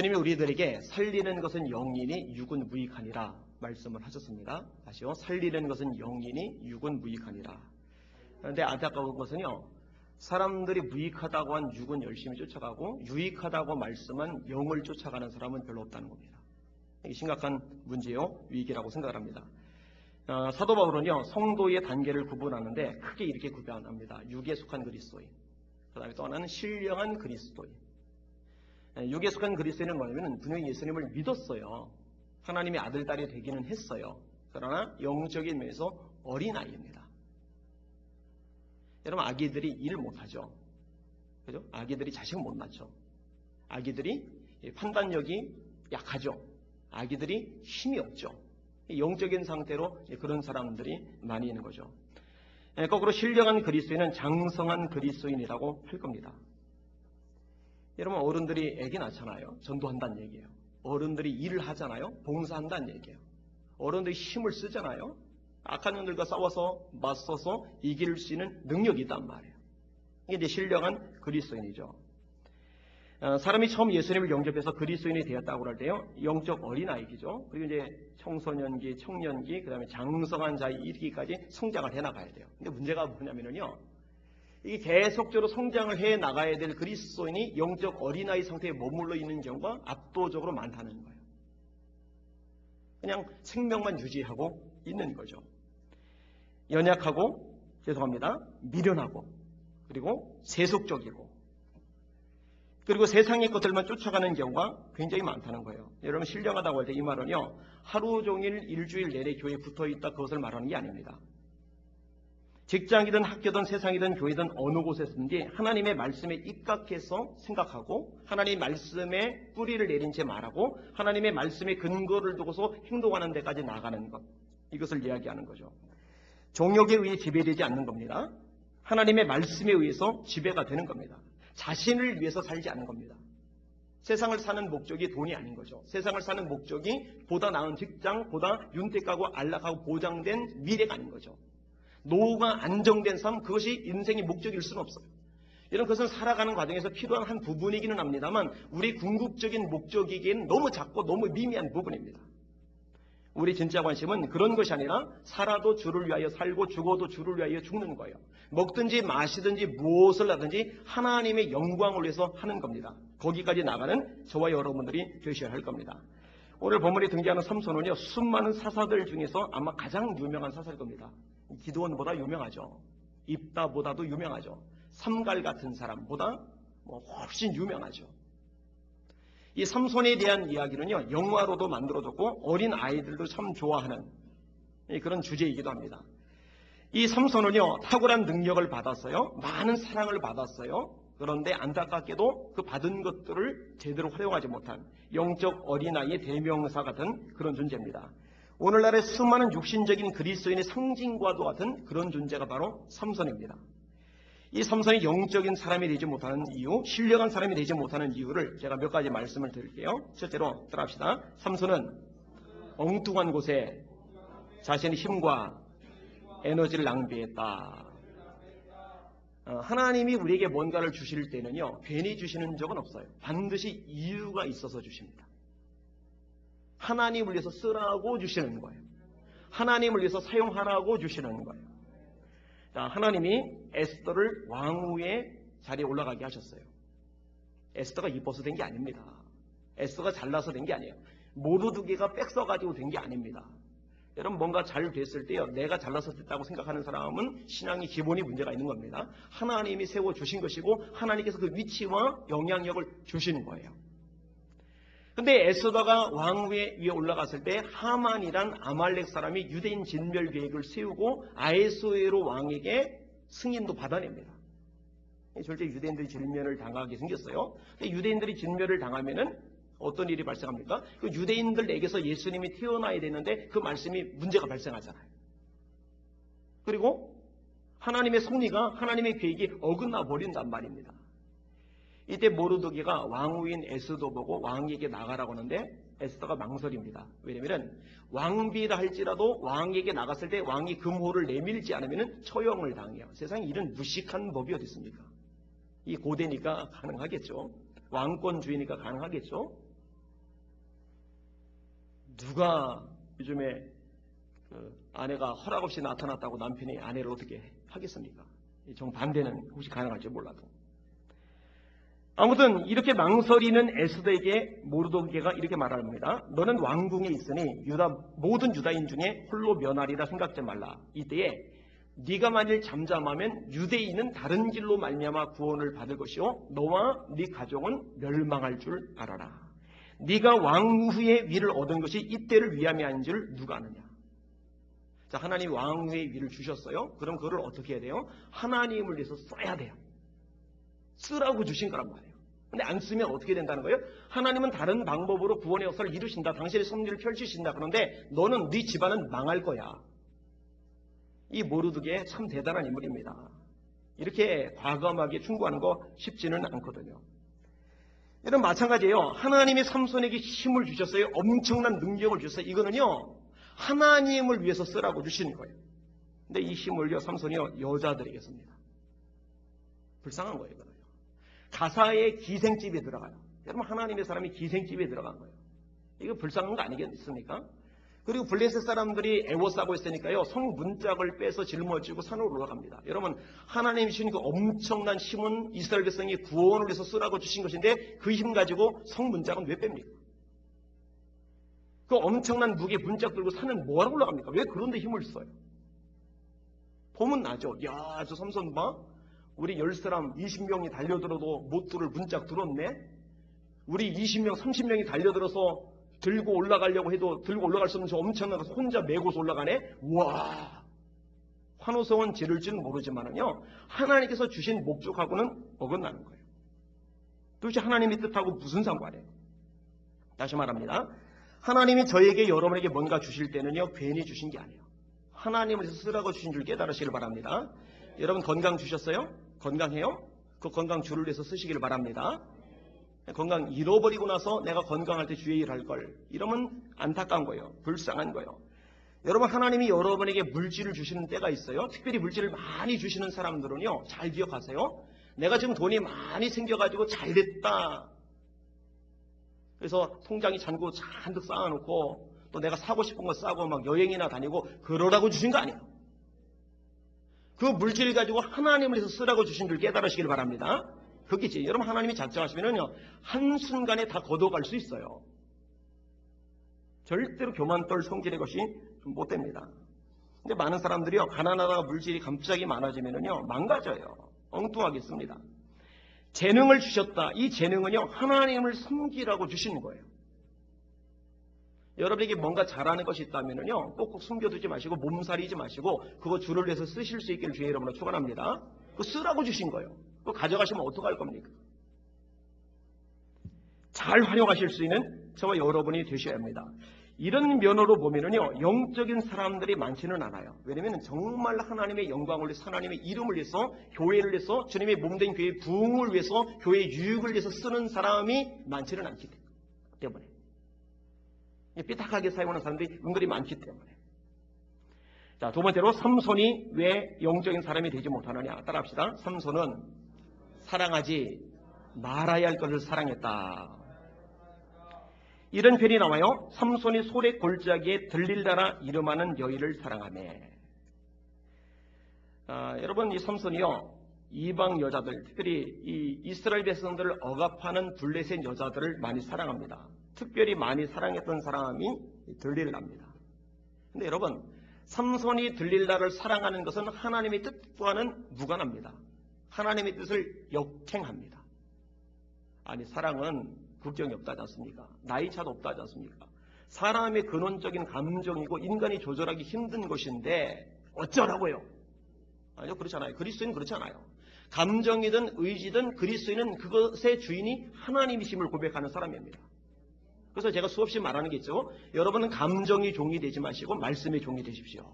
주님이 우리들에게 살리는 것은 영이니 육은 무익하니라 말씀을 하셨습니다. 다시요. 살리는 것은 영이니 육은 무익하니라. 그런데 안타까운 것은요. 사람들이 무익하다고 한 육은 열심히 쫓아가고 유익하다고 말씀한 영을 쫓아가는 사람은 별로 없다는 겁니다. 이게 심각한 문제요. 위기라고 생각을 합니다. 사도 바울은요. 성도의 단계를 구분하는데 크게 이렇게 구분합니다. 육에 속한 그리스도인. 그 다음에 또 하나는 신령한 그리스도인. 육에 속한 그리스도인은 뭐냐면 분명히 예수님을 믿었어요. 하나님의 아들, 딸이 되기는 했어요. 그러나 영적인 면에서 어린아이입니다. 여러분, 아기들이 일 못하죠. 그죠? 아기들이 자식 못 낳죠. 아기들이 판단력이 약하죠. 아기들이 힘이 없죠. 영적인 상태로 그런 사람들이 많이 있는 거죠. 거꾸로 신령한 그리스도인은 장성한 그리스도인이라고 할 겁니다. 여러분, 어른들이 애기 낳잖아요. 전도한다는 얘기예요. 어른들이 일을 하잖아요. 봉사한다는 얘기예요. 어른들이 힘을 쓰잖아요. 악한 영들과 싸워서 맞서서 이길 수 있는 능력이 있단 말이에요. 이게 이제 신령한 그리스도인이죠. 사람이 처음 예수님을 영접해서 그리스도인이 되었다고 할 때요. 영적 어린아이죠. 그리고 이제 청소년기, 청년기, 그 다음에 장성한 자에 이르기까지 성장을 해나가야 돼요. 근데 문제가 뭐냐면요. 이게 계속적으로 성장을 해 나가야 될 그리스도인이 영적 어린아이 상태에 머물러 있는 경우가 압도적으로 많다는 거예요. 그냥 생명만 유지하고 있는 거죠. 연약하고, 미련하고, 그리고 세속적이고, 그리고 세상의 것들만 쫓아가는 경우가 굉장히 많다는 거예요. 여러분, 신령하다고 할 때 이 말은요, 하루 종일 일주일 내내 교회에 붙어 있다 그것을 말하는 게 아닙니다. 직장이든 학교든 세상이든 교회든 어느 곳에서든지 하나님의 말씀에 입각해서 생각하고 하나님의 말씀에 뿌리를 내린 채 말하고 하나님의 말씀에 근거를 두고서 행동하는 데까지 나가는 것, 이것을 이야기하는 거죠. 종욕에 의해 지배되지 않는 겁니다. 하나님의 말씀에 의해서 지배가 되는 겁니다. 자신을 위해서 살지 않는 겁니다. 세상을 사는 목적이 돈이 아닌 거죠. 세상을 사는 목적이 보다 나은 직장, 보다 윤택하고 안락하고 보장된 미래가 아닌 거죠. 노후가 안정된 삶, 그것이 인생의 목적일 수는 없어요. 이런 것은 살아가는 과정에서 필요한 한 부분이기는 합니다만 우리 궁극적인 목적이기에는 너무 작고 너무 미미한 부분입니다. 우리 진짜 관심은 그런 것이 아니라 살아도 주를 위하여 살고 죽어도 주를 위하여 죽는 거예요. 먹든지 마시든지 무엇을 하든지 하나님의 영광을 위해서 하는 겁니다. 거기까지 나가는 저와 여러분들이 되셔야 할 겁니다. 오늘 본문에 등장하는 삼손은요, 수많은 사사들 중에서 아마 가장 유명한 사사일 겁니다. 기드온보다 유명하죠. 입다보다도 유명하죠. 삼갈 같은 사람보다 훨씬 유명하죠. 이 삼손에 대한 이야기는요, 영화로도 만들어졌고 어린 아이들도 참 좋아하는 그런 주제이기도 합니다. 이 삼손은요, 탁월한 능력을 받았어요. 많은 사랑을 받았어요. 그런데 안타깝게도 그 받은 것들을 제대로 활용하지 못한 영적 어린아이의 대명사 같은 그런 존재입니다. 오늘날의 수많은 육신적인 그리스도인의 상징과도 같은 그런 존재가 바로 삼손입니다. 이 삼손이 영적인 사람이 되지 못하는 이유, 신령한 사람이 되지 못하는 이유를 제가 몇 가지 말씀을 드릴게요. 첫째로 따라합시다. 삼손은 엉뚱한 곳에 자신의 힘과 에너지를 낭비했다. 하나님이 우리에게 뭔가를 주실 때는요, 괜히 주시는 적은 없어요. 반드시 이유가 있어서 주십니다. 하나님을 위해서 쓰라고 주시는 거예요. 하나님을 위해서 사용하라고 주시는 거예요. 자, 하나님이 에스더를 왕후의 자리에 올라가게 하셨어요. 에스더가 이뻐서 된 게 아닙니다. 에스더가 잘나서 된 게 아니에요. 모르드게가 뺏어가지고 된 게 아닙니다. 여러분, 뭔가 잘 됐을 때요, 내가 잘나서 됐다고 생각하는 사람은 신앙의 기본이 문제가 있는 겁니다. 하나님이 세워주신 것이고 하나님께서 그 위치와 영향력을 주시는 거예요. 근데 에스더가 왕위에 위에 올라갔을 때 하만이란 아말렉 사람이 유대인 진멸 계획을 세우고 아하수에로 왕에게 승인도 받아냅니다. 절대 유대인들이 진멸을 당하게 생겼어요. 근데 유대인들이 진멸을 당하면은 어떤 일이 발생합니까? 그 유대인들에게서 예수님이 태어나야 되는데 그 말씀이 문제가 발생하잖아요. 그리고 하나님의 섭리가, 하나님의 계획이 어긋나 버린단 말입니다. 이때 모르드게가 왕후인 에스더 보고 왕에게 나가라고 하는데 에스더가 망설입니다. 왜냐하면 왕비라 할지라도 왕에게 나갔을 때 왕이 금호를 내밀지 않으면 처형을 당해요. 세상에 이런 무식한 법이 어디 있습니까? 이 고대니까 가능하겠죠. 왕권주의니까 가능하겠죠. 누가 요즘에 아내가 허락 없이 나타났다고 남편이 아내를 어떻게 하겠습니까? 정반대는 혹시 가능할지 몰라도. 아무튼 이렇게 망설이는 에스더에게 모르드게가 이렇게 말합니다. 너는 왕궁에 있으니 모든 유다인 중에 홀로 면하리라 생각지 말라. 이때에 네가 만일 잠잠하면 유대인은 다른 길로 말미암아 구원을 받을 것이요 너와 네 가족은 멸망할 줄 알아라. 네가 왕 후의 위를 얻은 것이 이때를 위함이 아닌 줄 누가 아느냐. 자, 하나님 왕 후의 위를 주셨어요. 그럼 그거를 어떻게 해야 돼요? 하나님을 위해서 써야 돼요. 쓰라고 주신 거란 말이에요. 근데 안 쓰면 어떻게 된다는 거예요? 하나님은 다른 방법으로 구원의 역사를 이루신다. 당신의 섭리를 펼치신다. 그런데 너는 네 집안은 망할 거야. 이 모르드게 참 대단한 인물입니다. 이렇게 과감하게 충고하는 거 쉽지는 않거든요. 여러분 마찬가지예요. 하나님이 삼손에게 힘을 주셨어요. 엄청난 능력을 주셨어요. 이거는요 하나님을 위해서 쓰라고 주시는 거예요. 근데 이 힘을요 삼손이요 여자들에게 씁니다. 불쌍한 거예요. 이거는요. 가사의 기생집에 들어가요. 여러분 하나님의 사람이 기생집에 들어간 거예요. 이거 불쌍한 거 아니겠습니까? 그리고 블레셋 사람들이 애워싸고 있으니까요 성 문짝을 빼서 짊어지고 산으로 올라갑니다. 여러분 하나님이 주신 그 엄청난 힘은 이스라엘 백성이 구원을 위해서 쓰라고 주신 것인데 그 힘 가지고 성 문짝은 왜 뺍니까? 그 엄청난 무게 문짝 들고 산은 뭐하러 올라갑니까? 왜 그런 데 힘을 써요? 보면 나죠. 야, 저 삼손 봐. 우리 10사람 20명이 달려들어도 못 뚫을 문짝 들었네. 우리 20명 30명이 달려들어서 들고 올라가려고 해도 들고 올라갈 수 없는 저 엄청난 것을 혼자 메고서 올라가네. 우와, 환호성은 지를지는 모르지만은요 하나님께서 주신 목적하고는 어긋나는 거예요. 도대체 하나님의 뜻하고 무슨 상관이에요? 다시 말합니다. 하나님이 저에게 여러분에게 뭔가 주실 때는요 괜히 주신 게 아니에요. 하나님을 쓰라고 주신 줄 깨달으시길 바랍니다. 여러분 건강 주셨어요? 건강해요? 그 건강 주를 위해서 쓰시길 바랍니다. 건강 잃어버리고 나서 내가 건강할 때 주의 일할 걸 이러면 안타까운 거예요. 불쌍한 거예요. 여러분 하나님이 여러분에게 물질을 주시는 때가 있어요. 특별히 물질을 많이 주시는 사람들은요 잘 기억하세요. 내가 지금 돈이 많이 생겨가지고 잘 됐다. 그래서 통장이 잔고 잔뜩 쌓아놓고 또 내가 사고 싶은 거 싸고 막 여행이나 다니고 그러라고 주신 거 아니에요. 그 물질을 가지고 하나님을 위해서 쓰라고 주신 줄 깨달으시길 바랍니다. 그겠지. 여러분 하나님이 작정하시면은요 한순간에 다 걷어갈 수 있어요. 절대로 교만 떨 성질의 것이 못 됩니다. 근데 많은 사람들이요 가난하다가 물질이 갑자기 많아지면은요 망가져요. 엉뚱하게 씁니다. 재능을 주셨다. 이 재능은요 하나님을 섬기라고 주시는 거예요. 여러분에게 뭔가 잘하는 것이 있다면요 꼭꼭 숨겨두지 마시고 몸살이지 마시고 그거 주를 위해서 쓰실 수 있기를 주의 이름으로 축원합니다. 그거 쓰라고 주신 거예요. 그거 가져가시면 어떡할 겁니까? 잘 활용하실 수 있는 저와 여러분이 되셔야 합니다. 이런 면으로 보면은요 영적인 사람들이 많지는 않아요. 왜냐하면 정말 하나님의 영광을 위해서 하나님의 이름을 위해서 교회를 위해서 주님의 몸된 교회의 부흥을 위해서 교회의 유익을 위해서 쓰는 사람이 많지는 않기 때문에 삐딱하게 사용하는 사람들이 은근히 많기 때문에. 자, 두 번째로 삼손이 왜 영적인 사람이 되지 못하느냐. 따라합시다. 삼손은 사랑하지 말아야 할 것을 사랑했다. 이런 편이 나와요. 삼손이 소래 골짜기에 들릴라라 이름하는 여인을 사랑하며. 여러분 이 삼손이요 이방 여자들, 특별히 이 이스라엘 백성들을 억압하는 블레셋 여자들을 많이 사랑합니다. 특별히 많이 사랑했던 사람이 들릴라입니다. 근데 여러분 삼손이 들릴라를 사랑하는 것은 하나님의 뜻과는 무관합니다. 하나님의 뜻을 역행합니다. 아니 사랑은 국경이 없다지 않습니까? 나이차도 없다지 않습니까? 사람의 근원적인 감정이고 인간이 조절하기 힘든 것인데 어쩌라고요? 아니요, 그렇지 않아요. 그리스도인은 그렇지 않아요. 감정이든 의지든 그리스도인은 그것의 주인이 하나님이심을 고백하는 사람입니다. 그래서 제가 수없이 말하는 게 있죠. 여러분은 감정의 종이 되지 마시고 말씀의 종이 되십시오.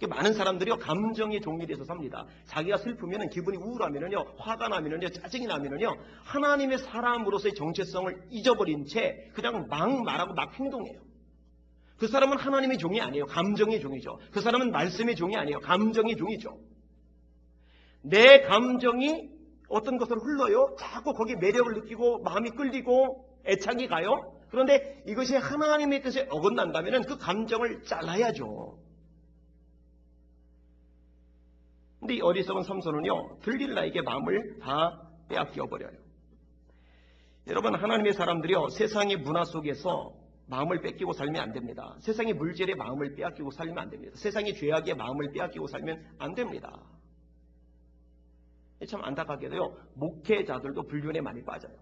많은 사람들이요 감정의 종이 돼서 삽니다. 자기가 슬프면 기분이 우울하면요 화가 나면요 짜증이 나면요 하나님의 사람으로서의 정체성을 잊어버린 채 그냥 막 말하고 막 행동해요. 그 사람은 하나님의 종이 아니에요. 감정의 종이죠. 그 사람은 말씀의 종이 아니에요. 감정의 종이죠. 내 감정이 어떤 것을 흘러요. 자꾸 거기에 매력을 느끼고 마음이 끌리고 애착이 가요. 그런데 이것이 하나님의 뜻에 어긋난다면 그 감정을 잘라야죠. 근데 이 어리석은 삼손은요, 들릴라에게 마음을 다 빼앗겨 버려요. 여러분, 하나님의 사람들이요, 세상의 문화 속에서 마음을 뺏기고 살면 안 됩니다. 세상의 물질에 마음을 빼앗기고 살면 안 됩니다. 세상의 죄악에 마음을 빼앗기고 살면 안 됩니다. 참 안타깝게도요, 목회자들도 불륜에 많이 빠져요.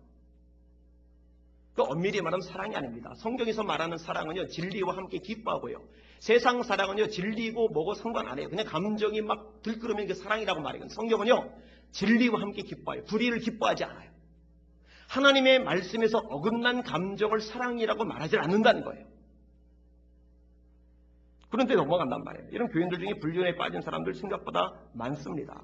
그 엄밀히 말하면 사랑이 아닙니다. 성경에서 말하는 사랑은요, 진리와 함께 기뻐하고요. 세상 사랑은요, 진리고 뭐고 상관 안 해요. 그냥 감정이 막 들끓으면 그 사랑이라고 말해요. 성경은요, 진리와 함께 기뻐해요. 불의를 기뻐하지 않아요. 하나님의 말씀에서 어긋난 감정을 사랑이라고 말하지 않는다는 거예요. 그런데 넘어간단 말이에요. 이런 교인들 중에 불륜에 빠진 사람들 생각보다 많습니다.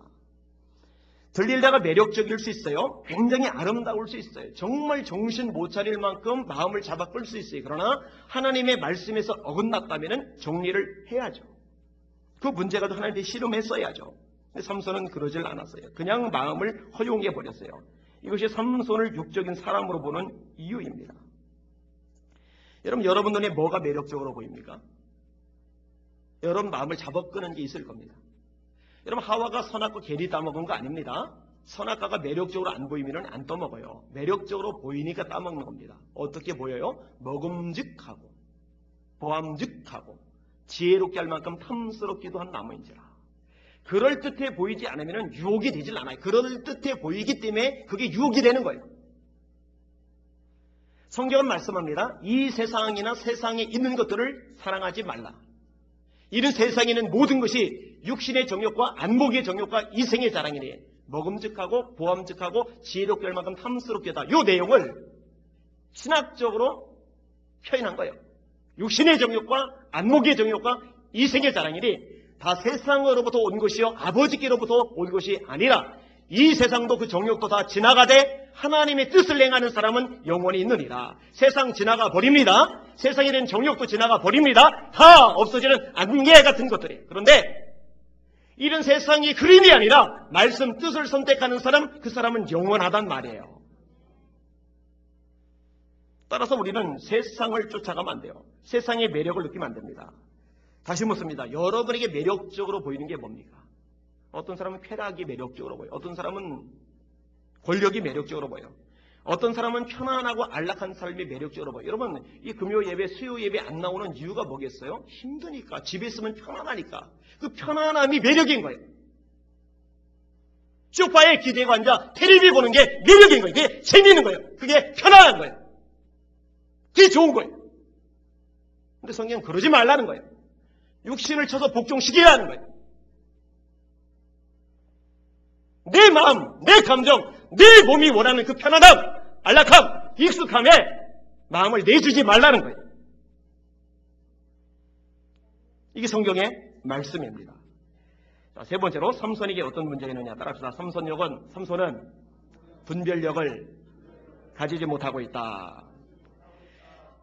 들릴라가 매력적일 수 있어요. 굉장히 아름다울 수 있어요. 정말 정신 못 차릴 만큼 마음을 잡아 끌 수 있어요. 그러나 하나님의 말씀에서 어긋났다면 정리를 해야죠. 그 문제가 하나님께 씨름했어야죠. 근데 삼손은 그러질 않았어요. 그냥 마음을 허용해 버렸어요. 이것이 삼손을 육적인 사람으로 보는 이유입니다. 여러분 눈에 뭐가 매력적으로 보입니까? 여러분 마음을 잡아끄는 게 있을 겁니다. 여러분, 하와가 선악과 개리 따먹은 거 아닙니다. 선악과가 매력적으로 안 보이면 안 떠먹어요. 매력적으로 보이니까 따먹는 겁니다. 어떻게 보여요? 먹음직하고 보암직하고 지혜롭게 할 만큼 탐스럽기도 한 나무인지라. 그럴듯해 보이지 않으면 유혹이 되질 않아요. 그럴듯해 보이기 때문에 그게 유혹이 되는 거예요. 성경은 말씀합니다. 이 세상이나 세상에 있는 것들을 사랑하지 말라. 이런 세상에 있는 모든 것이 육신의 정욕과 안목의 정욕과 이생의 자랑이니 먹음직하고 보암직하고 지혜롭게 할 만큼 탐스럽게다. 이 내용을 신학적으로 표현한 거예요. 육신의 정욕과 안목의 정욕과 이생의 자랑이니 다 세상으로부터 온 것이요 아버지께로부터 온 것이 아니라 이 세상도 그 정욕도 다 지나가되 하나님의 뜻을 행하는 사람은 영원히 있느니라. 세상 지나가 버립니다. 세상에 대한 정욕도 지나가 버립니다. 다 없어지는 안개 같은 것들이. 그런데 이런 세상이 그림이 아니라 말씀 뜻을 선택하는 사람, 그 사람은 영원하단 말이에요. 따라서 우리는 세상을 쫓아가면 안 돼요. 세상의 매력을 느끼면 안 됩니다. 다시 묻습니다. 여러분에게 매력적으로 보이는 게 뭡니까? 어떤 사람은 쾌락이 매력적으로 보여요. 어떤 사람은 권력이 매력적으로 보여요. 어떤 사람은 편안하고 안락한 삶이 매력적으로 보여요. 여러분, 이 금요 예배, 수요 예배 안 나오는 이유가 뭐겠어요? 힘드니까. 집에 있으면 편안하니까. 그 편안함이 매력인 거예요. 소파에 기대고 앉아 텔레비 보는 게 매력인 거예요. 그게 재미있는 거예요. 그게 편안한 거예요. 그게 좋은 거예요. 근데 성경은 그러지 말라는 거예요. 육신을 쳐서 복종시켜야 하는 거예요. 내 마음, 내 감정, 내 몸이 원하는 그 편안함, 안락함, 익숙함에 마음을 내주지 말라는 거예요. 이게 성경의 말씀입니다. 자, 세 번째로 삼손에게 어떤 문제가 있느냐 따라합시다. 삼손은 분별력을 가지지 못하고 있다.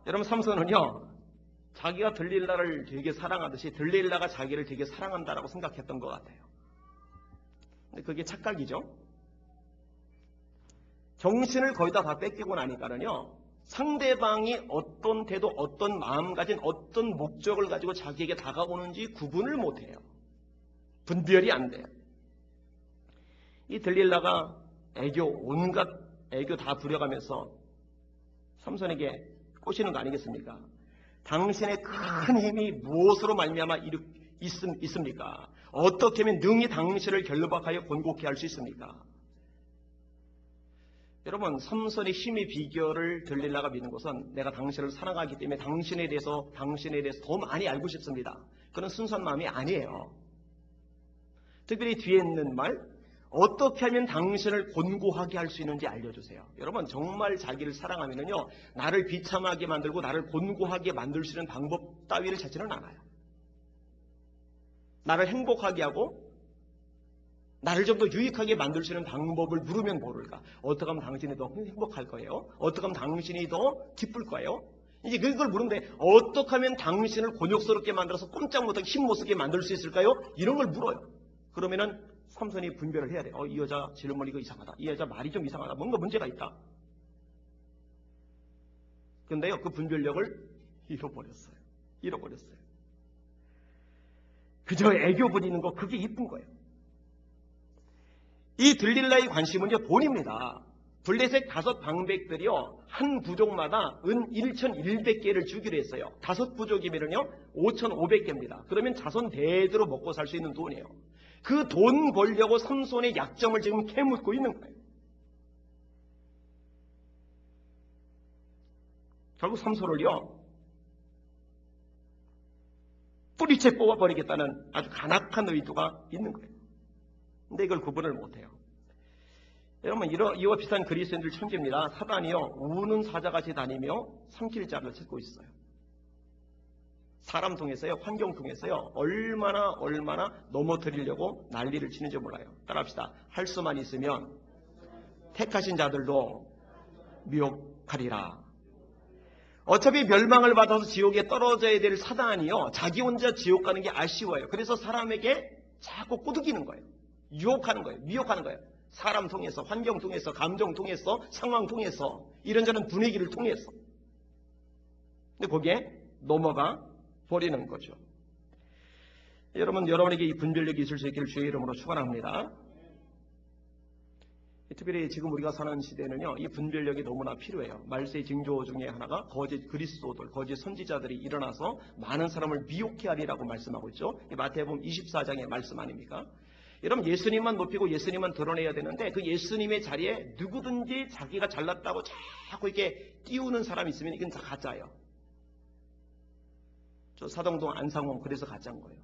여러분, 삼손은요, 자기가 들릴라를 되게 사랑하듯이 들릴라가 자기를 되게 사랑한다라고 생각했던 것 같아요. 근데 그게 착각이죠. 정신을 거의 다 뺏기고 나니까는요, 상대방이 어떤 태도, 어떤 마음가짐, 어떤 목적을 가지고 자기에게 다가오는지 구분을 못해요. 분별이 안 돼요. 이 들릴라가 온갖 애교 다 부려가면서 삼손에게 꼬시는 거 아니겠습니까? 당신의 큰 힘이 무엇으로 말미암아 있습니까? 어떻게 하면 능히 당신을 결박하여 곤곡해 할 수 있습니까? 여러분, 삼손의 힘의 비결을 들릴라가 믿는 것은 내가 당신을 사랑하기 때문에 당신에 대해서 더 많이 알고 싶습니다. 그런 순수한 마음이 아니에요. 특별히 뒤에 있는 말, 어떻게 하면 당신을 곤고하게 할 수 있는지 알려주세요. 여러분, 정말 자기를 사랑하면요, 나를 비참하게 만들고 나를 곤고하게 만들 수 있는 방법 따위를 찾지는 않아요. 나를 행복하게 하고 나를 좀 더 유익하게 만들 수 있는 방법을 물으면 모를까? 어떻게 하면 당신이 더 행복할 거예요? 어떻게 하면 당신이 더 기쁠 거예요? 이제 그걸 물으는데 어떻게 하면 당신을 곤욕스럽게 만들어서 꼼짝 못하게 힘 못 쓰게 만들 수 있을까요? 이런 걸 물어요. 그러면은 삼손이 분별을 해야 돼요. 이 여자 질문 이거 이상하다. 이 여자 말이 좀 이상하다. 뭔가 문제가 있다. 근데요, 그 분별력을 잃어버렸어요. 잃어버렸어요. 그저 애교 부리는 거, 그게 이쁜 거예요. 이 들릴라의 관심은요, 돈입니다. 블레셋 5 방백들이요, 한 부족마다 은 1,100개를 주기로 했어요. 5 부족이면요, 5,500개입니다. 그러면 자손 대대로 먹고 살 수 있는 돈이에요. 그 돈 벌려고 삼손의 약점을 지금 캐묻고 있는 거예요. 결국 삼손을요, 뿌리채 뽑아버리겠다는 아주 간악한 의도가 있는 거예요. 근데 이걸 구분을 못해요. 여러분, 이와 비슷한 그리스도인들 천지입니다. 사단이요, 우는 사자같이 다니며 삼킬 자를 찾고 있어요. 사람 통해서요, 환경 통해서요, 얼마나 넘어뜨리려고 난리를 치는지 몰라요. 따라합시다. 할 수만 있으면 택하신 자들도 미혹하리라. 어차피 멸망을 받아서 지옥에 떨어져야 될 사단이요, 자기 혼자 지옥 가는 게 아쉬워요. 그래서 사람에게 자꾸 꼬드기는 거예요. 유혹하는 거예요. 미혹하는 거예요. 사람 통해서, 환경 통해서, 감정 통해서, 상황 통해서, 이런저런 분위기를 통해서. 근데 거기에 넘어가 버리는 거죠. 여러분, 여러분에게 이 분별력이 있을 수 있기를 주의 이름으로 축원합니다. 특별히 지금 우리가 사는 시대는요, 이 분별력이 너무나 필요해요. 말세의 징조 중에 하나가 거짓 그리스도들, 거짓 선지자들이 일어나서 많은 사람을 미혹해 하리라고 말씀하고 있죠. 마태복음 24장의 말씀 아닙니까? 여러분, 예수님만 높이고 예수님만 드러내야 되는데, 그 예수님의 자리에 누구든지 자기가 잘났다고 자꾸 이렇게 띄우는 사람이 있으면 이건 다 가짜예요. 저 사동동 안상홍, 그래서 가짜인 거예요.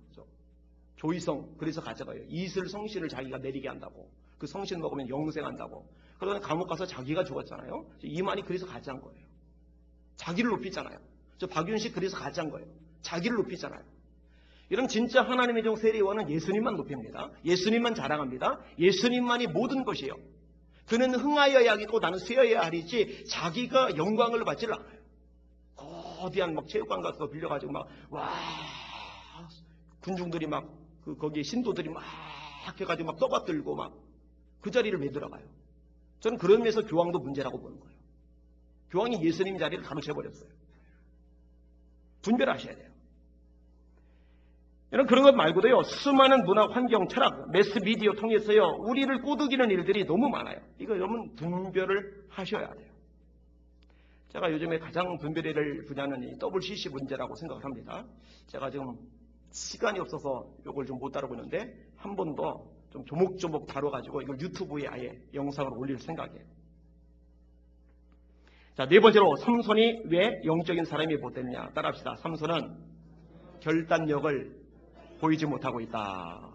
조이성, 그래서 가짜가 예요. 이슬 성신을 자기가 내리게 한다고. 그 성신 먹으면 영생한다고. 그러다 감옥 가서 자기가 죽었잖아요. 이만희, 그래서 가짜인 거예요. 자기를 높이잖아요. 저 박윤식, 그래서 가짜인 거예요. 자기를 높이잖아요. 이런 진짜 하나님의 종 세례요한은 예수님만 높입니다. 예수님만 자랑합니다. 예수님만이 모든 것이에요. 그는 흥하여야 하겠고 나는 쇠어야 하리지 자기가 영광을 받지를 않아요. 거대한 막 체육관 같은 거 빌려가지고 막 와 군중들이 막 거기에 신도들이 막 해가지고 막 떠받들고 막 그 자리를 왜 들어가요? 저는 그런 면에서 교황도 문제라고 보는 거예요. 교황이 예수님 자리를 가로채버렸어요. 분별하셔야 돼요. 여러분, 그런 것 말고도요, 수많은 문화, 환경, 철학, 매스미디어 통해서요, 우리를 꼬드기는 일들이 너무 많아요. 이거 여러분 분별을 하셔야 돼요. 제가 요즘에 가장 분별해야 될 분야는 이 WCC 문제라고 생각을 합니다. 제가 지금 시간이 없어서 이걸 좀 못 다루고 있는데, 한 번 더 좀 조목조목 다뤄가지고 이걸 유튜브에 아예 영상을 올릴 생각이에요. 자, 네 번째로, 삼손이 왜 영적인 사람이 못됐냐? 따라합시다. 삼손은 결단력을 보이지 못하고 있다.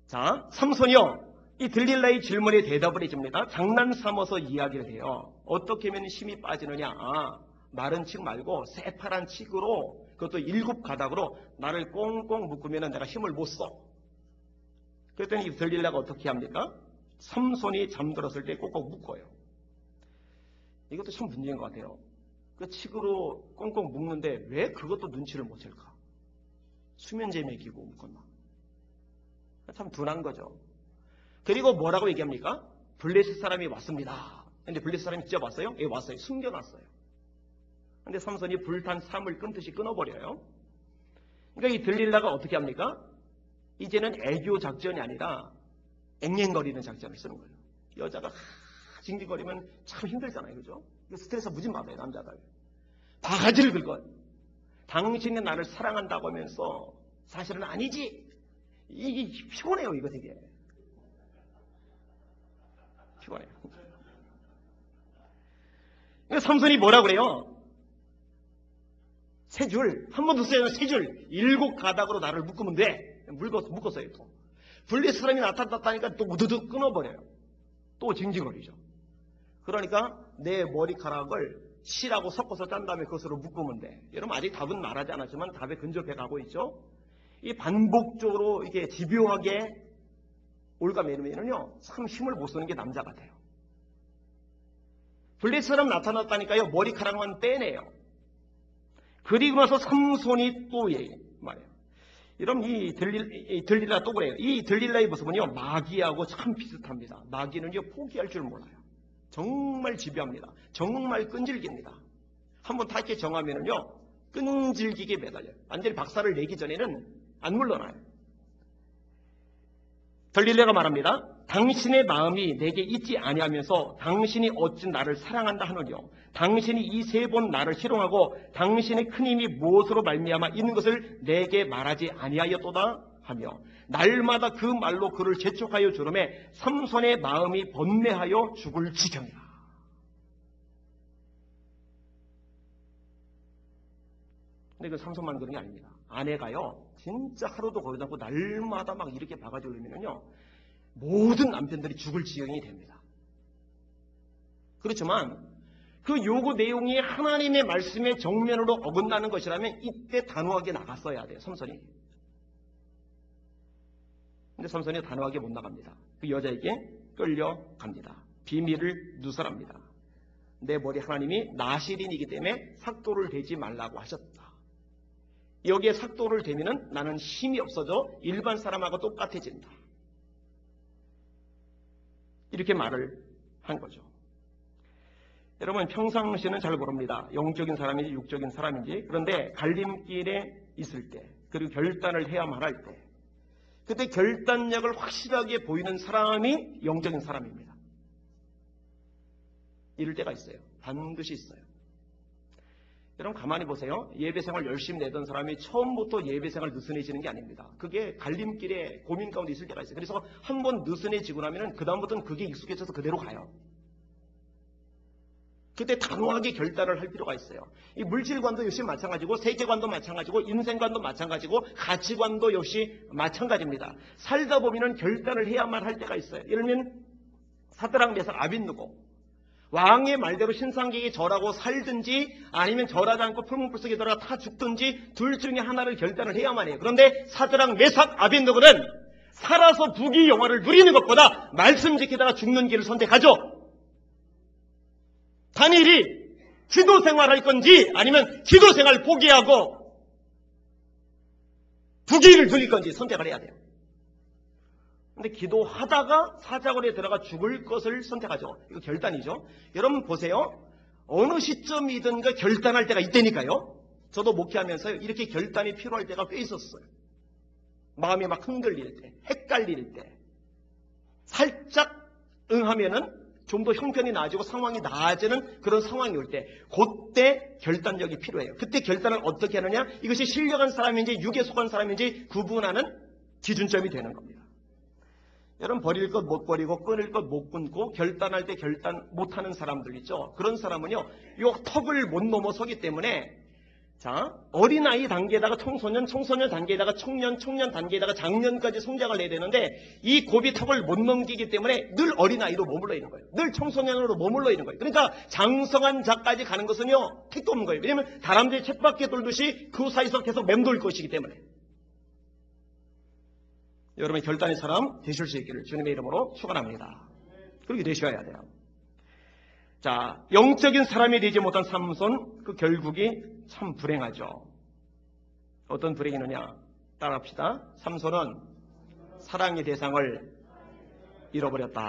자, 삼손이요, 이 들릴라의 질문에 대답을 해줍니다. 장난 삼아서 이야기를 해요. 어떻게 하면 힘이 빠지느냐? 마른 칡 말고 새파란 칡으로, 그것도 7 가닥으로 나를 꽁꽁 묶으면 내가 힘을 못 써. 그랬더니 이 들릴라가 어떻게 합니까? 삼손이 잠들었을 때 꼭꼭 묶어요. 이것도 참 문제인 것 같아요. 그 칡으로 꽁꽁 묶는데 왜 그것도 눈치를 못 챌까? 수면제 먹이고 묶었나? 참 둔한 거죠. 그리고 뭐라고 얘기합니까? 블레셋 사람이 왔습니다. 근데 블레셋 사람이 진짜 왔어요? 예, 왔어요. 숨겨놨어요. 근데 삼손이 불탄 삶을 끊듯이 끊어버려요. 그러니까 이 들릴라가 어떻게 합니까? 이제는 애교 작전이 아니라 앵앵거리는 작전을 쓰는 거예요. 여자가 징징거리면 참 힘들잖아요. 그죠? 스트레스 무진 받아요, 남자들. 바가지를 긁어요. 당신은 나를 사랑한다고 하면서 사실은 아니지. 이게 피곤해요, 이거 되게. 피곤해요. 삼손이 뭐라 그래요? 3줄, 한 번 더 써야 3줄, 7 가닥으로 나를 묶으면 돼. 묶었어요, 또. 블레셋 사람이 나타났다니까 또 우두둑 끊어버려요. 또 징징거리죠. 그러니까 내 머리카락을 실하고 섞어서 짠 다음에 그것으로 묶으면 돼. 여러분, 아직 답은 말하지 않았지만 답에 근접해 가고 있죠. 이 반복적으로 이게 집요하게 올가매면은요, 참 힘을 못 쓰는 게 남자 같아요. 블레셋 사람 나타났다니까요, 머리카락만 빼내요. 그리고 나서 삼손이 또 말해요. 여러분, 이 들릴라 또 그래요. 이 들릴라의 모습은요, 마귀하고 참 비슷합니다. 마귀는요, 포기할 줄 몰라요. 정말 집요합니다. 정말 끈질깁니다. 한번 다 이렇게 정하면은요, 끈질기게 매달려요. 완전히 박살을 내기 전에는 안 물러나요. 갈릴레가 말합니다. 당신의 마음이 내게 있지 아니하면서 당신이 어찌 나를 사랑한다 하느뇨. 당신이 이 세 번 나를 희롱하고 당신의 큰 힘이 무엇으로 말미암아 있는 것을 내게 말하지 아니하였도다 하며 날마다 그 말로 그를 재촉하여 주름에 삼손의 마음이 번뇌하여 죽을 지경이라. 근데 그 삼손만 그런 게 아닙니다. 아내가요, 진짜 하루도 거르지 않고 날마다 막 이렇게 봐가지고 그러면요, 모든 남편들이 죽을 지경이 됩니다. 그렇지만 그 요구 내용이 하나님의 말씀의 정면으로 어긋나는 것이라면 이때 단호하게 나갔어야 돼요, 삼손이. 근데 삼손이 단호하게 못 나갑니다. 그 여자에게 끌려갑니다. 비밀을 누설합니다. 내 머리 하나님이 나실인이기 때문에 삭도를 대지 말라고 하셨다. 여기에 삭도를 대면은 나는 힘이 없어져 일반 사람하고 똑같아진다. 이렇게 말을 한 거죠. 여러분, 평상시는 잘 모릅니다. 영적인 사람인지 육적인 사람인지. 그런데 갈림길에 있을 때, 그리고 결단을 해야만 할 때, 그때 결단력을 확실하게 보이는 사람이 영적인 사람입니다. 이럴 때가 있어요. 반드시 있어요. 여러분, 가만히 보세요. 예배생활 열심히 내던 사람이 처음부터 예배생활 느슨해지는 게 아닙니다. 그게 갈림길에 고민 가운데 있을 때가 있어요. 그래서 한번 느슨해지고 나면 그 다음부터는 그게 익숙해져서 그대로 가요. 그때 단호하게 결단을 할 필요가 있어요. 이 물질관도 역시 마찬가지고, 세계관도 마찬가지고, 인생관도 마찬가지고, 가치관도 역시 마찬가지입니다. 살다 보면은 결단을 해야만 할 때가 있어요. 예를 들면 사드락 메삭 아벳느고, 왕의 말대로 신상계에 절하고 살든지 아니면 절하지 않고 풀문불 속에 들어가 다 죽든지 둘 중에 하나를 결단을 해야만 해요. 그런데 사드락 메삭 아벳느고는 살아서 부귀 영화를 누리는 것보다 말씀 지키다가 죽는 길을 선택하죠. 다니엘이 기도 생활할 건지 아니면 기도 생활 포기하고 부귀를 누릴 건지 선택을 해야 돼요. 근데 기도하다가 사자굴에 들어가 죽을 것을 선택하죠. 이거 결단이죠. 여러분 보세요. 어느 시점이든 결단할 때가 있다니까요. 저도 목회하면서 이렇게 결단이 필요할 때가 꽤 있었어요. 마음이 막 흔들릴 때, 헷갈릴 때, 살짝 응하면은 좀 더 형편이 나아지고 상황이 나아지는 그런 상황이 올 때, 그때 결단력이 필요해요. 그때 결단을 어떻게 하느냐? 이것이 신령한 사람인지 육에 속한 사람인지 구분하는 기준점이 되는 겁니다. 여러분, 버릴 것 못 버리고 끊을 것 못 끊고 결단할 때 결단 못하는 사람들 있죠. 그런 사람은요, 요 턱을 못 넘어서기 때문에, 자, 어린아이 단계에다가 청소년, 청소년 단계에다가 청년, 청년 단계에다가 장년까지 성장을 해야 되는데 이 고비 턱을 못 넘기기 때문에 늘 어린아이로 머물러 있는 거예요. 늘 청소년으로 머물러 있는 거예요. 그러니까 장성한 자까지 가는 것은요, 택도 없는 거예요. 왜냐하면 다람쥐 쳇바퀴 돌듯이 그 사이에서 계속 맴돌 것이기 때문에. 여러분의 결단의 사람 되실 수 있기를 주님의 이름으로 축원합니다. 그렇게 되셔야 돼요. 자, 영적인 사람이 되지 못한 삼손, 그 결국이 참 불행하죠. 어떤 불행이느냐? 따라합시다. 삼손은 사랑의 대상을 잃어버렸다.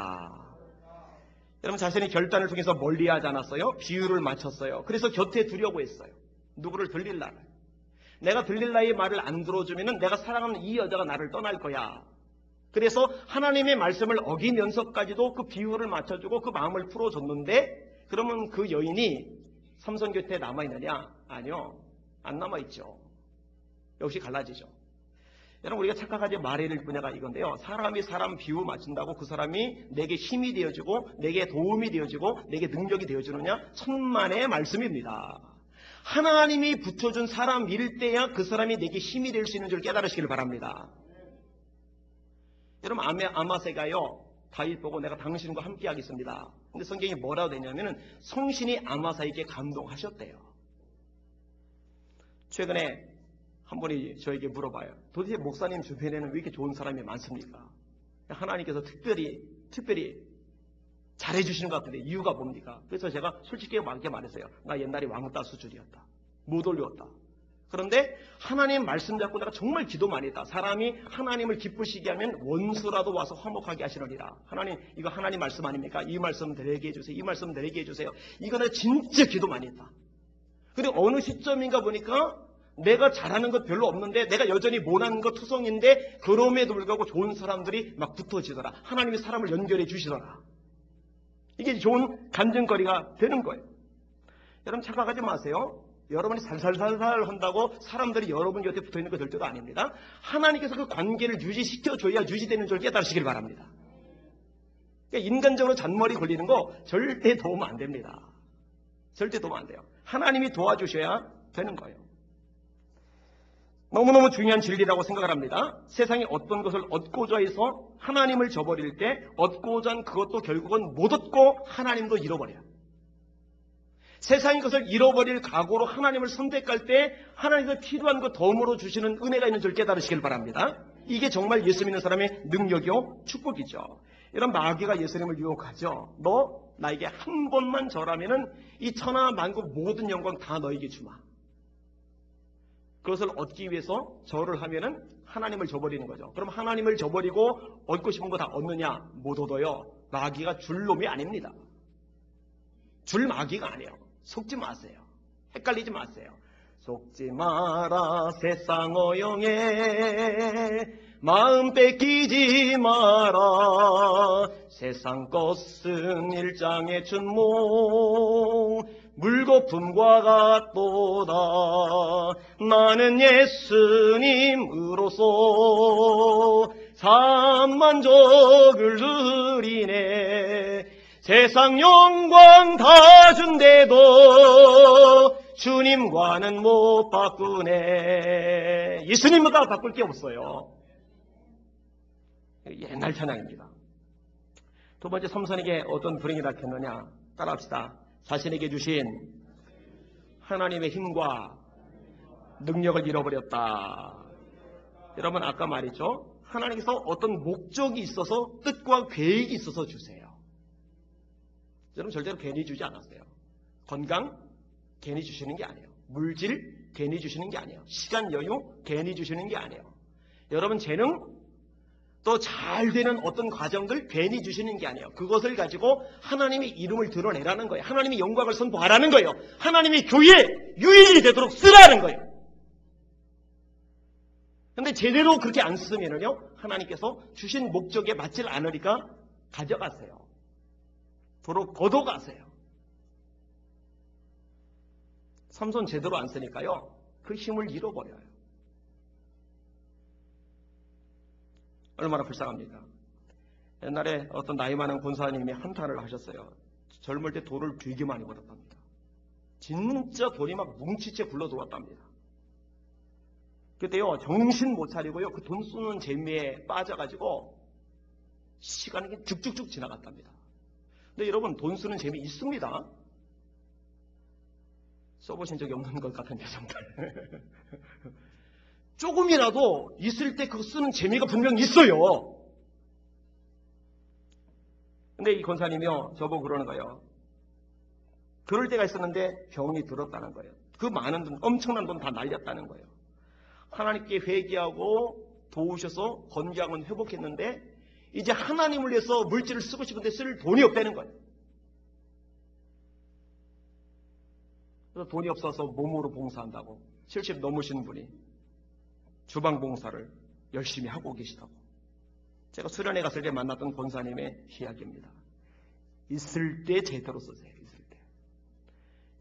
여러분, 자신의 결단을 통해서 멀리하지 않았어요? 비유를 맞췄어요. 그래서 곁에 두려고 했어요. 누구를 들릴라를. 내가 들릴라의 말을 안 들어주면 내가 사랑하는 이 여자가 나를 떠날 거야. 그래서 하나님의 말씀을 어기면서까지도 그 비유를 맞춰주고 그 마음을 풀어줬는데, 그러면 그 여인이 삼손 곁에 남아있느냐? 아니요, 안 남아있죠. 역시 갈라지죠. 여러분, 우리가 착각하지 말아야 될 분야가 이건데요, 사람이 사람 비유 맞춘다고 그 사람이 내게 힘이 되어주고 내게 도움이 되어주고 내게 능력이 되어주느냐? 천만의 말씀입니다. 하나님이 붙여준 사람일 때야 그 사람이 내게 힘이 될 수 있는 줄 깨달으시길 바랍니다. 여러분, 아마새가요, 다윗 보고 내가 당신과 함께 하겠습니다. 근데 성경이 뭐라고 되냐면은 성신이 아마사에게 감동하셨대요. 최근에 한 분이 저에게 물어봐요. 도대체 목사님 주변에는 왜 이렇게 좋은 사람이 많습니까? 하나님께서 특별히 잘해주시는 것 같은데 이유가 뭡니까? 그래서 제가 솔직히 많게 말했어요. 나 옛날에 왕따 수준이었다. 못 올렸다. 그런데 하나님 말씀 잡고 내가 정말 기도 많이 했다. 사람이 하나님을 기쁘시게 하면 원수라도 와서 화목하게 하시느니라. 하나님, 이거 하나님 말씀 아닙니까? 이 말씀 내게 해주세요. 이 말씀 내게 해주세요. 이거 내가 진짜 기도 많이 했다. 근데 어느 시점인가 보니까 내가 잘하는 것 별로 없는데 내가 여전히 못하는 것 투성인데 그럼에도 불구하고 좋은 사람들이 막 붙어지더라. 하나님이 사람을 연결해 주시더라. 이게 좋은 간증거리가 되는 거예요. 여러분 착각하지 마세요. 여러분이 살살살살 한다고 사람들이 여러분 곁에 붙어있는 거 절대로 아닙니다. 하나님께서 그 관계를 유지시켜줘야 유지되는 줄 깨달으시길 바랍니다. 그러니까 인간적으로 잔머리 걸리는 거 절대 도움 안 됩니다. 절대 도움 안 돼요. 하나님이 도와주셔야 되는 거예요. 너무너무 중요한 진리라고 생각을 합니다. 세상에 어떤 것을 얻고자 해서 하나님을 저버릴 때 얻고자 한 그것도 결국은 못 얻고 하나님도 잃어버려요. 세상의 것을 잃어버릴 각오로 하나님을 선택할 때 하나님께서 필요한 것 덤으로 주시는 은혜가 있는 줄 깨달으시길 바랍니다. 이게 정말 예수 믿는 사람의 능력이요 축복이죠. 이런 마귀가 예수님을 유혹하죠. 너 나에게 한 번만 절하면은 이 천하 만국 모든 영광 다 너에게 주마. 그것을 얻기 위해서 절을 하면은 하나님을 저버리는 거죠. 그럼 하나님을 저버리고 얻고 싶은 거 다 얻느냐? 못 얻어요. 마귀가 줄 놈이 아닙니다. 줄 마귀가 아니에요. 속지 마세요. 헷갈리지 마세요. 속지 마라 세상 어영에 마음 뺏기지 마라. 세상 것은 일장의 춘몽 물거품과 같도다. 나는 예수님으로서 삼만족을 누리네. 세상 영광 다 준대도 주님과는 못 바꾸네. 예수님보다 바꿀 게 없어요. 옛날 찬양입니다. 두 번째, 삼손에게 어떤 불행이 닥쳤느냐? 따라합시다. 자신에게 주신 하나님의 힘과 능력을 잃어버렸다. 여러분 아까 말했죠. 하나님께서 어떤 목적이 있어서 뜻과 계획이 있어서 주세요. 여러분 절대로 괜히 주지 않았어요. 건강 괜히 주시는 게 아니에요. 물질 괜히 주시는 게 아니에요. 시간 여유 괜히 주시는 게 아니에요. 여러분 재능 또 잘 되는 어떤 과정들 괜히 주시는 게 아니에요. 그것을 가지고 하나님의 이름을 드러내라는 거예요. 하나님의 영광을 선포하라는 거예요. 하나님의 교회 유일이 되도록 쓰라는 거예요. 그런데 제대로 그렇게 안 쓰면은요, 하나님께서 주신 목적에 맞질 않으니까 가져가세요. 도로 걷어가세요. 삼손 제대로 안 쓰니까요, 그 힘을 잃어버려요. 얼마나 불쌍합니까? 옛날에 어떤 나이 많은 권사님이 한탄을 하셨어요. 젊을 때 돈을 되게 많이 벌었답니다. 진짜 돈이 막 뭉치채 굴러 들어왔답니다. 그때요, 정신 못 차리고요, 그 돈 쓰는 재미에 빠져가지고 시간이 쭉쭉쭉 지나갔답니다. 근데 여러분, 돈 쓰는 재미 있습니다. 써보신 적이 없는 것 같은데, 정말. 조금이라도 있을 때 그거 쓰는 재미가 분명 있어요. 근데 이 권사님이요, 저보고 그러는 거예요. 그럴 때가 있었는데 병이 들었다는 거예요. 그 많은 돈, 엄청난 돈 다 날렸다는 거예요. 하나님께 회개하고 도우셔서 건강은 회복했는데 이제 하나님을 위해서 물질을 쓰고 싶은데 쓸 돈이 없다는 거예요. 그래서 돈이 없어서 몸으로 봉사한다고 70 넘으신 분이 주방 봉사를 열심히 하고 계시다고. 제가 수련회 갔을 때 만났던 권사님의 이야기입니다. 있을 때 제대로 쓰세요. 있을 때.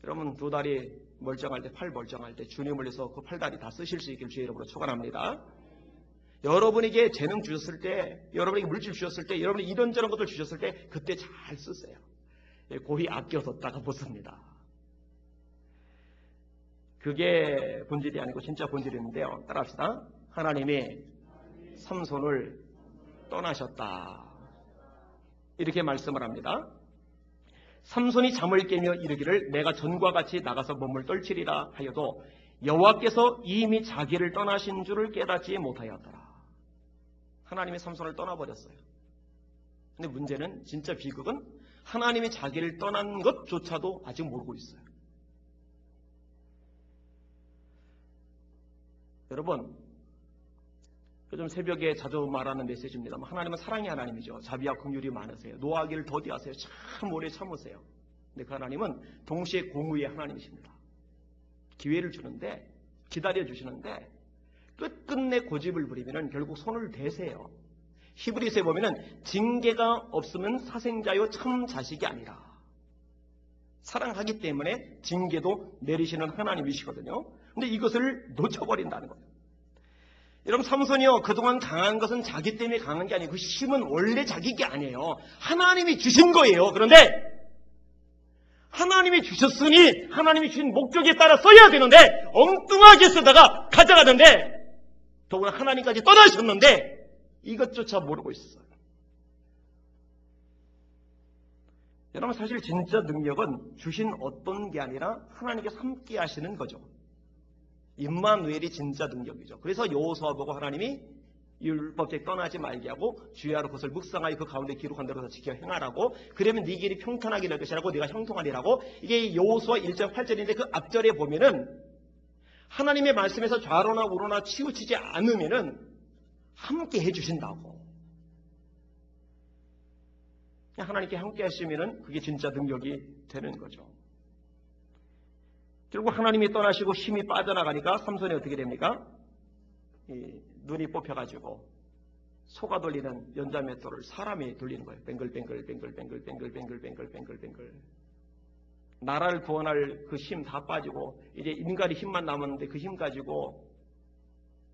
여러분 두 다리 멀쩡할 때, 팔 멀쩡할 때 주님을 위해서 그 팔다리 다 쓰실 수 있길 주의 이름으로 축원합니다. 여러분에게 재능 주셨을 때, 여러분에게 물질 주셨을 때, 여러분이 이런저런 것들 주셨을 때 그때 잘 쓰세요. 고이 아껴뒀다가 못 씁니다. 그게 본질이 아니고 진짜 본질인데요. 따라합시다. 하나님이 삼손을 떠나셨다. 이렇게 말씀을 합니다. 삼손이 잠을 깨며 이르기를 내가 전과 같이 나가서 몸을 떨치리라 하여도 여호와께서 이미 자기를 떠나신 줄을 깨닫지 못하였더라. 하나님이 삼손을 떠나버렸어요. 근데 문제는 진짜 비극은 하나님이 자기를 떠난 것조차도 아직 모르고 있어요. 여러분, 요즘 새벽에 자주 말하는 메시지입니다만 하나님은 사랑의 하나님이죠. 자비와 긍휼이 많으세요. 노하기를 더디하세요. 참 오래 참으세요. 근데 그 하나님은 동시에 공의의 하나님이십니다. 기회를 주는데, 기다려주시는데 끝끝내 고집을 부리면 결국 손을 대세요. 히브리서에 보면 징계가 없으면 사생자요 참 자식이 아니라, 사랑하기 때문에 징계도 내리시는 하나님이시거든요. 근데 이것을 놓쳐버린다는 거예요. 여러분, 삼손이요, 그동안 강한 것은 자기 때문에 강한 게 아니고 그 힘은 원래 자기 게 아니에요. 하나님이 주신 거예요. 그런데 하나님이 주셨으니 하나님이 주신 목적에 따라 써야 되는데 엉뚱하게 쓰다가 가져가는데, 더구나 하나님까지 떠나셨는데 이것조차 모르고 있어요. 여러분, 사실 진짜 능력은 주신 어떤 게 아니라 하나님께서 함께 하시는 거죠. 임마누엘이 진짜 능력이죠. 그래서 여호수아 보고 하나님이 율법책 떠나지 말게 하고 주야로 그것을 묵상하여 그 가운데 기록한 대로 지켜 행하라고, 그러면 네 길이 평탄하게 될 것이라고, 네가 형통하리라고. 이게 여호수아 1장 8절인데 그 앞절에 보면은 하나님의 말씀에서 좌로나 우로나 치우치지 않으면은 함께 해주신다고. 하나님께 함께 하시면은 그게 진짜 능력이 되는 거죠. 결국 하나님이 떠나시고 힘이 빠져나가니까 삼손이 어떻게 됩니까? 눈이 뽑혀가지고 소가 돌리는 연자맷돌을 사람이 돌리는 거예요. 뱅글뱅글. 나라를 구원할 그 힘 다 빠지고 이제 인간의 힘만 남았는데 그 힘 가지고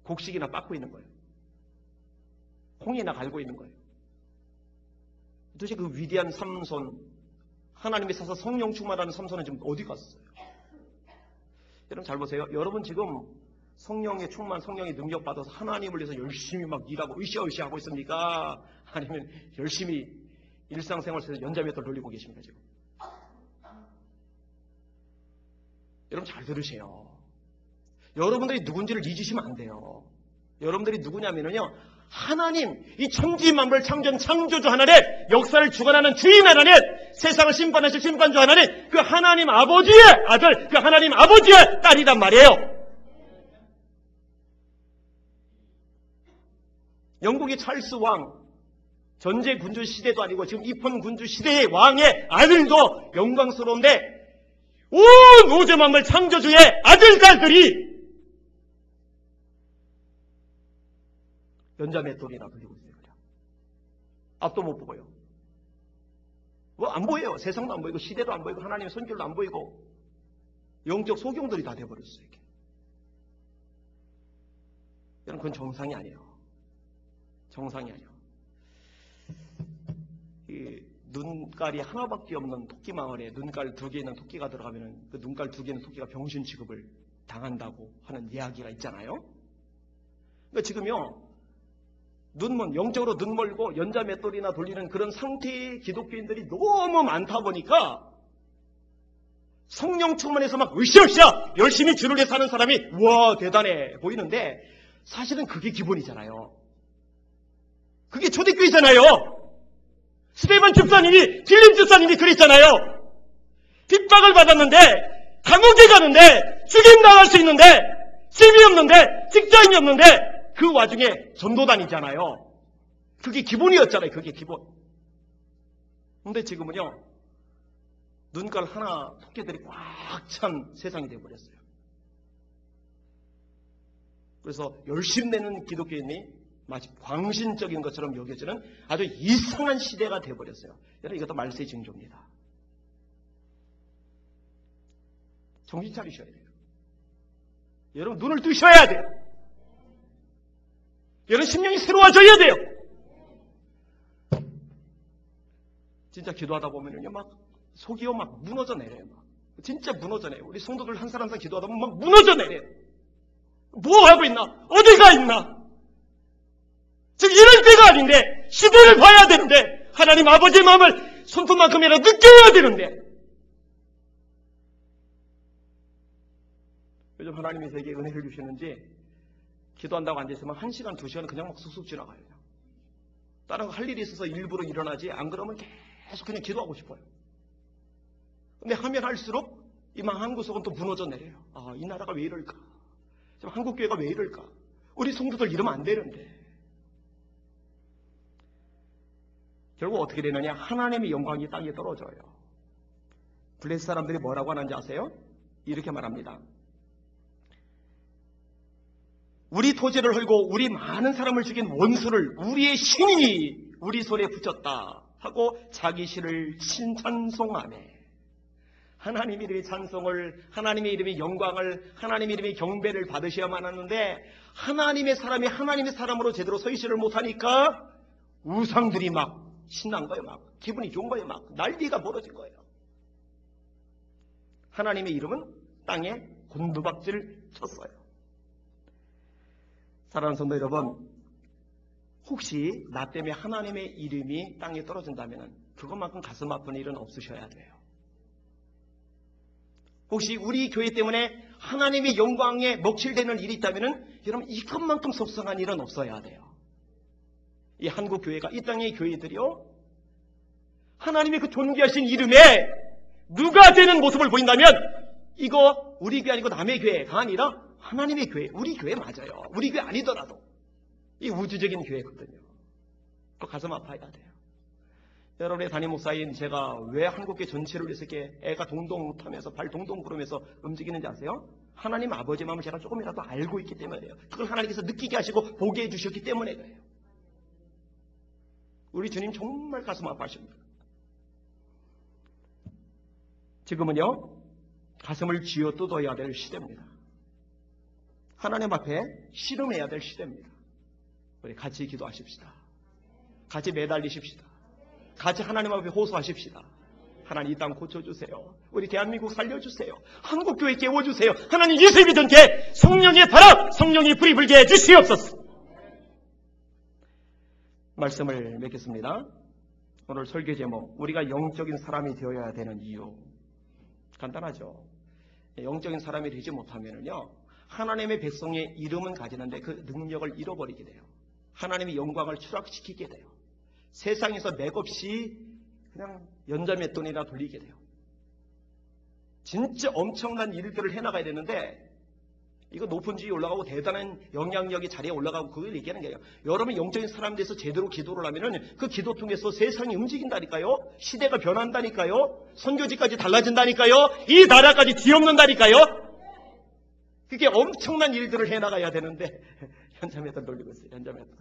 곡식이나 빻고 있는 거예요. 콩이나 갈고 있는 거예요. 도대체 그 위대한 삼손, 하나님이 사서 성령 충만하는 삼손은 지금 어디 갔어요? 여러분 잘 보세요. 여러분 지금 성령의 충만, 성령의 능력 받아서 하나님을 위해서 열심히 막 일하고 으쌰으쌰 하고 있습니까? 아니면 열심히 일상생활 속에서 연자맷돌 돌리고 계십니까 지금? 여러분 잘 들으세요. 여러분들이 누군지를 잊으시면 안 돼요. 여러분들이 누구냐면요, 하나님, 이 천지만물 창조한 창조주 하나님, 역사를 주관하는 주인 하나님, 세상을 심판하실 심판주 하나님, 그 하나님 아버지의 아들, 그 하나님 아버지의 딸이란 말이에요. 영국의 찰스 왕, 전제 군주 시대도 아니고 지금 입헌 군주 시대의 왕의 아들도 영광스러운데 온 우주 만물 창조주의 아들, 딸들이 연자맷돌이나 돌리고 있어요. 앞도 못 보고요. 뭐 안 보여요. 세상도 안 보이고 시대도 안 보이고 하나님의 손길도 안 보이고 영적 소경들이 다 돼버렸어요. 이게. 여러분 그건 정상이 아니에요. 정상이 아니에요. 이 눈깔이 하나밖에 없는 토끼 마을에 눈깔 2개 있는 토끼가 들어가면 그 눈깔 2개 있는 토끼가 병신 취급을 당한다고 하는 이야기가 있잖아요. 그러니까 지금요, 영적으로 눈 멀고 연자맷돌이나 돌리는 그런 상태의 기독교인들이 너무 많다 보니까 성령 충만해서 막 으쌰으쌰 열심히 주를 위해 사는 사람이 우와 대단해 보이는데 사실은 그게 기본이잖아요. 그게 초대교회잖아요. 스데반 집사님이, 빌림 집사님이 그랬잖아요. 핍박을 받았는데, 감옥에 가는데, 죽임당할 수 있는데, 집이 없는데, 직장이 없는데, 그 와중에 전도단이잖아요. 그게 기본이었잖아요. 그게 기본. 근데 지금은요, 눈깔 하나 토끼들이 꽉 찬 세상이 되어버렸어요. 그래서 열심 내는 기독교인이 마치 광신적인 것처럼 여겨지는 아주 이상한 시대가 되어버렸어요. 여러분 이것도 말세의 징조입니다. 정신 차리셔야 돼요. 여러분 눈을 뜨셔야 돼요. 여러분 심령이 새로워져야 돼요. 진짜 기도하다 보면요 막 속이요 막 무너져 내려요. 막. 진짜 무너져 내려요. 우리 성도들 한 사람 기도하다 보면 막 무너져 내려요. 뭐 하고 있나? 어디가 있나? 지금 이럴 때가 아닌데 시대를 봐야 되는데 하나님 아버지의 마음을 손톱만큼이라도 느껴야 되는데 요즘 하나님이 세계에 은혜를 주시는지 기도한다고 앉아있으면 1시간, 2시간은 그냥 막 쑥쑥 지나가요. 다른 거 할 일이 있어서 일부러 일어나지 안 그러면 계속 그냥 기도하고 싶어요. 근데 하면 할수록 이 망한 구석은 또 무너져 내려요. 아, 이 나라가 왜 이럴까? 지금 한국교회가 왜 이럴까? 우리 성도들 이러면 안 되는데. 결국 어떻게 되느냐? 하나님의 영광이 땅에 떨어져요. 블레셋 사람들이 뭐라고 하는지 아세요? 이렇게 말합니다. 우리 토지를 헐고 우리 많은 사람을 죽인 원수를 우리의 신인이 우리 손에 붙였다 하고 자기 신을 신찬송하네. 하나님의 이름의 찬송을, 하나님의 이름의 영광을, 하나님의 이름의 경배를 받으셔야만 하는데 하나님의 사람이 하나님의 사람으로 제대로 서 있지를 못하니까 우상들이 막 신난 거예요. 막 기분이 좋은 거예요. 막 난리가 벌어진 거예요. 하나님의 이름은 땅에 곤두박질 쳤어요. 사랑하는 성도 여러분, 혹시 나 때문에 하나님의 이름이 땅에 떨어진다면 그것만큼 가슴 아픈 일은 없으셔야 돼요. 혹시 우리 교회 때문에 하나님의 영광에 먹칠되는 일이 있다면 여러분 이것만큼 속상한 일은 없어야 돼요. 이 한국 교회가, 이 땅의 교회들이요, 하나님의 그 존귀하신 이름에 누가 되는 모습을 보인다면 이거 우리 교회 아니고 남의 교회가 아니라 하나님의 교회, 우리 교회 맞아요. 우리 교회 아니더라도 이 우주적인 교회거든요. 또 가슴 아파야 돼요. 여러분의 담임 목사인 제가 왜 한국교회 전체를 위해서 이렇게 애가 동동 타면서 발 동동 구르면서 움직이는지 아세요? 하나님 아버지 마음을 제가 조금이라도 알고 있기 때문에요. 그걸 하나님께서 느끼게 하시고 보게 해주셨기 때문에 그래요. 우리 주님 정말 가슴 아파하십니다. 지금은요, 가슴을 쥐어 뜯어야 될 시대입니다. 하나님 앞에 씨름해야 될 시대입니다. 우리 같이 기도하십시다. 같이 매달리십시다. 같이 하나님 앞에 호소하십시다. 하나님 이 땅 고쳐주세요. 우리 대한민국 살려주세요. 한국교회 깨워주세요. 하나님 예수 믿은 게 성령의 바람, 성령의 불이 불게 해주시옵소서. 말씀을 맺겠습니다. 오늘 설교 제목, 우리가 영적인 사람이 되어야 되는 이유. 간단하죠. 영적인 사람이 되지 못하면요, 하나님의 백성의 이름은 가지는데 그 능력을 잃어버리게 돼요. 하나님의 영광을 추락시키게 돼요. 세상에서 맥없이 그냥 연자맷돈이나 돌리게 돼요. 진짜 엄청난 일들을 해나가야 되는데 이거 높은 지위에 올라가고 대단한 영향력의 자리에 올라가고 그걸 얘기하는 거예요. 여러분이 영적인 사람에 대해서 제대로 기도를 하면 그 기도 통해서 세상이 움직인다니까요. 시대가 변한다니까요. 선교지까지 달라진다니까요. 이 나라까지 뒤엎는다니까요. 그게 엄청난 일들을 해나가야 되는데 연자맷돈 돌리고 있어요. 연자맷돈.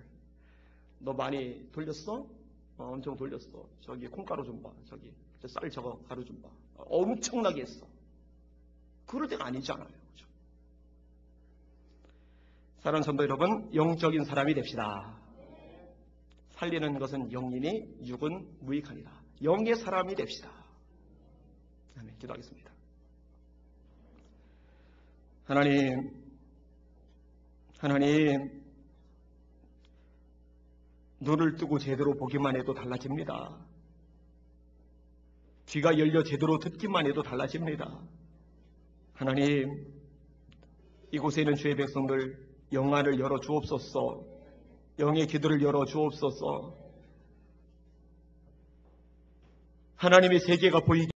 너 많이 돌렸어? 엄청 돌렸어. 저기 콩가루 좀 봐. 저기 쌀 저거 가루 좀 봐. 엄청나게 했어. 그럴 때가 아니잖아요. 그렇죠? 사랑하는 성도 여러분, 영적인 사람이 됩시다. 살리는 것은 영이니 육은 무익하니라. 영의 사람이 됩시다. 아멘. 기도하겠습니다. 하나님, 눈을 뜨고 제대로 보기만 해도 달라집니다. 귀가 열려 제대로 듣기만 해도 달라집니다. 하나님, 이곳에 있는 주의 백성들 영안을 열어 주옵소서. 영의 기도를 열어 주옵소서. 하나님의 세계가 보이게